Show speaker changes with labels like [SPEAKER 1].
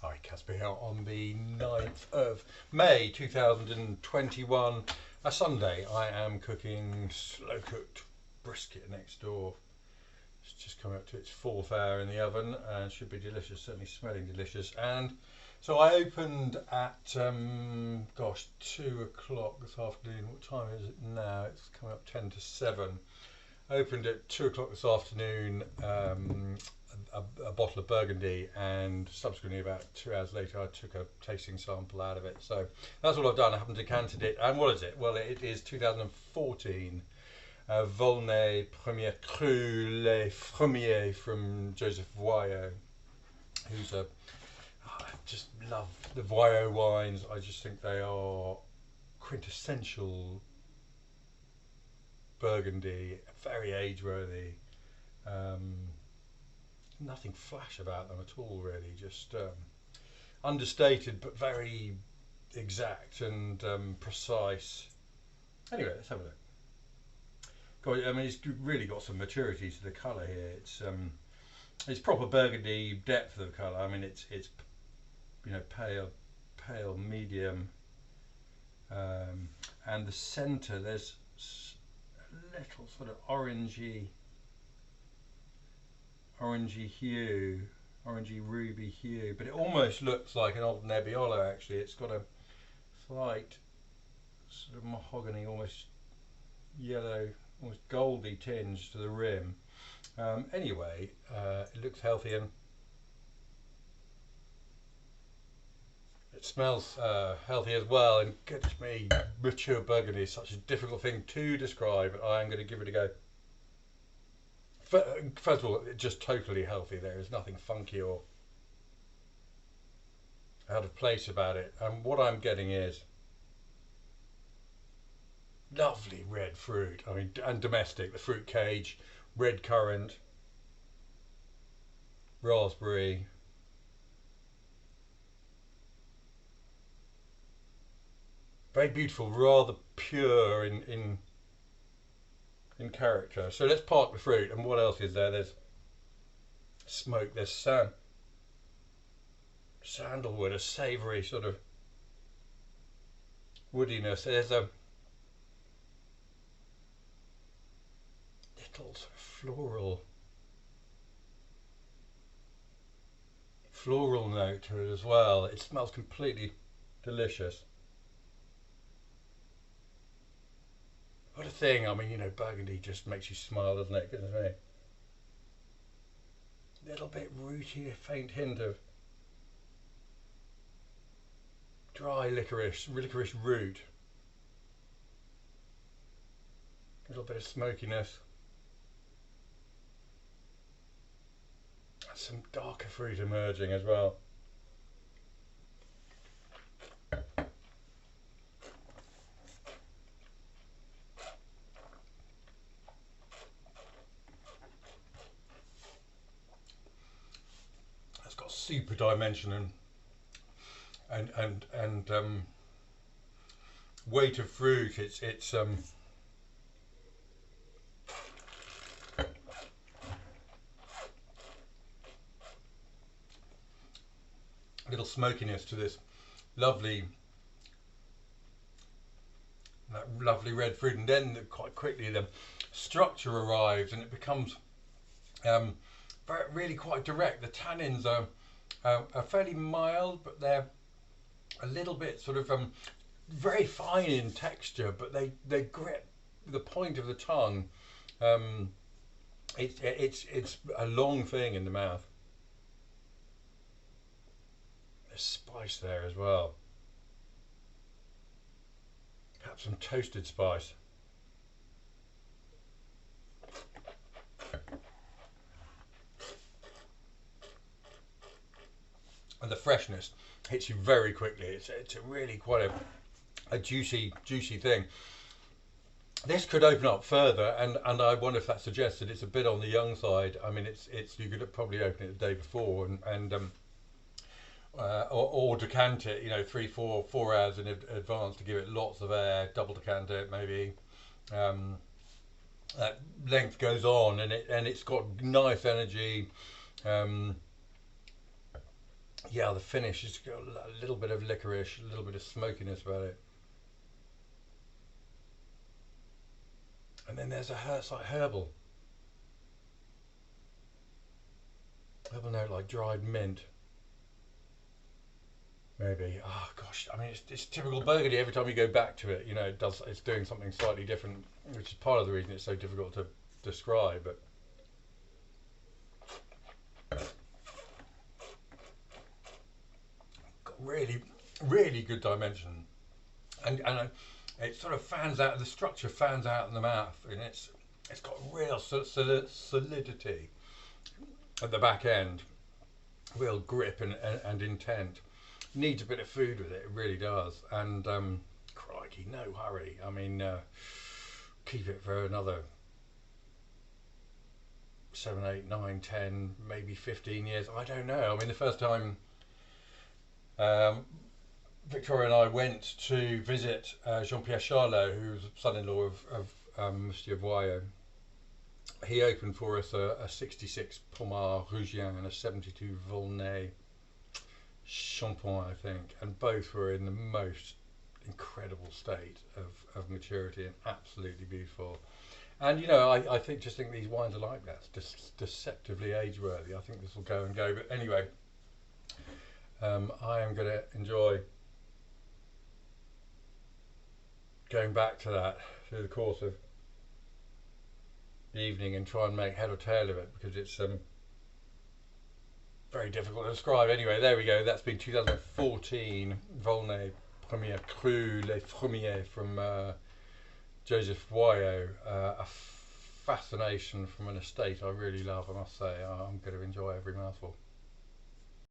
[SPEAKER 1] Hi, Caspar here on the 9th of May 2021, a Sunday. I am cooking slow cooked brisket next door. It's just come up to its 4th hour in the oven and should be delicious, certainly smelling delicious. And so I opened at, 2 o'clock this afternoon. What time is it now? It's coming up 10 to 7. Opened at 2 o'clock this afternoon, a bottle of burgundy, and subsequently about 2 hours later I took a tasting sample out of it. So that's what I've done. I haven't decanted it. And what is it? Well, it is 2014 Volnay Premier Cru Les Fremiets from Joseph Voillot, who's I just love the Voillot wines. I just think they are quintessential Burgundy, very age-worthy. Nothing flash about them at all, really. Just understated, but very exact and precise. Anyway, let's have a look. God, I mean, it's really got some maturity to the colour here. It's proper Burgundy depth of colour. I mean, it's pale, medium, and the centre there's little sort of orangey hue, orangey ruby hue, but it almost looks like an old Nebbiolo. Actually, it's got a slight sort of mahogany, almost yellow, almost goldy tinge to the rim. Anyway, it looks healthy and it smells healthy as well. And goodness me, mature Burgundy is such a difficult thing to describe, but I am going to give it a go. First of all, it's just totally healthy. There is nothing funky or out of place about it. And what I'm getting is lovely red fruit. I mean, and domestic, the fruit cage, red currant, raspberry, very beautiful, rather pure in character. So let's park the fruit. And what else is there? There's smoke, there's sandalwood, a savoury sort of woodiness. There's a little sort of floral note to it as well. It smells completely delicious. What a thing. I mean, you know, Burgundy just makes you smile, doesn't it? Goodness me. Little bit rooty, a faint hint of dry licorice root. A little bit of smokiness. And some darker fruit emerging as well. Super dimension and weight of fruit. It's a little smokiness to this lovely red fruit, and then quite quickly the structure arrives and it becomes really quite direct. The tannins are fairly mild, but they're a little bit sort of very fine in texture, but they grip the point of the tongue. It's a long thing in the mouth. There's spice there as well, perhaps some toasted spice. And the freshness hits you very quickly. It's a really quite a juicy thing. This could open up further, and I wonder if that suggests that it's a bit on the young side. I mean, it's you could probably open it the day before or decant it, you know, 4 hours in advance to give it lots of air. Double decant it maybe. That length goes on, and it's got nice energy. yeah, the finish has got a little bit of licorice, a little bit of smokiness about it. And then there's it's like herbal note, like dried mint, maybe. Oh gosh, I mean, it's typical Burgundy. Every time you go back to it, you know, it's doing something slightly different, which is part of the reason it's so difficult to describe. But got really, really good dimension, and it sort of fans out. The structure fans out in the mouth, and it's got real solidity at the back end, real grip and intent. Needs a bit of food with it, it really does. And crikey, no hurry. I mean, keep it for another 7, 8, 9, 10, maybe 15 years. I don't know. I mean, the first time um, Victoria and I went to visit Jean-Pierre Charlot, who was son-in-law of Monsieur Voillot. He opened for us a 66 Pommard Rougien and a 72 Volnay Champagne, I think, and both were in the most incredible state of maturity and absolutely beautiful. And you know, I think these wines are like that, just deceptively age worthy. I think this will go and go. But anyway, I am going to enjoy going back to that through the course of the evening and try and make head or tail of it, because it's very difficult to describe. Anyway, there we go. That's been 2014 Volnay Premier Cru Les Fremiets from Joseph Voillot. A fascination from an estate I really love, I must say. I'm going to enjoy every mouthful.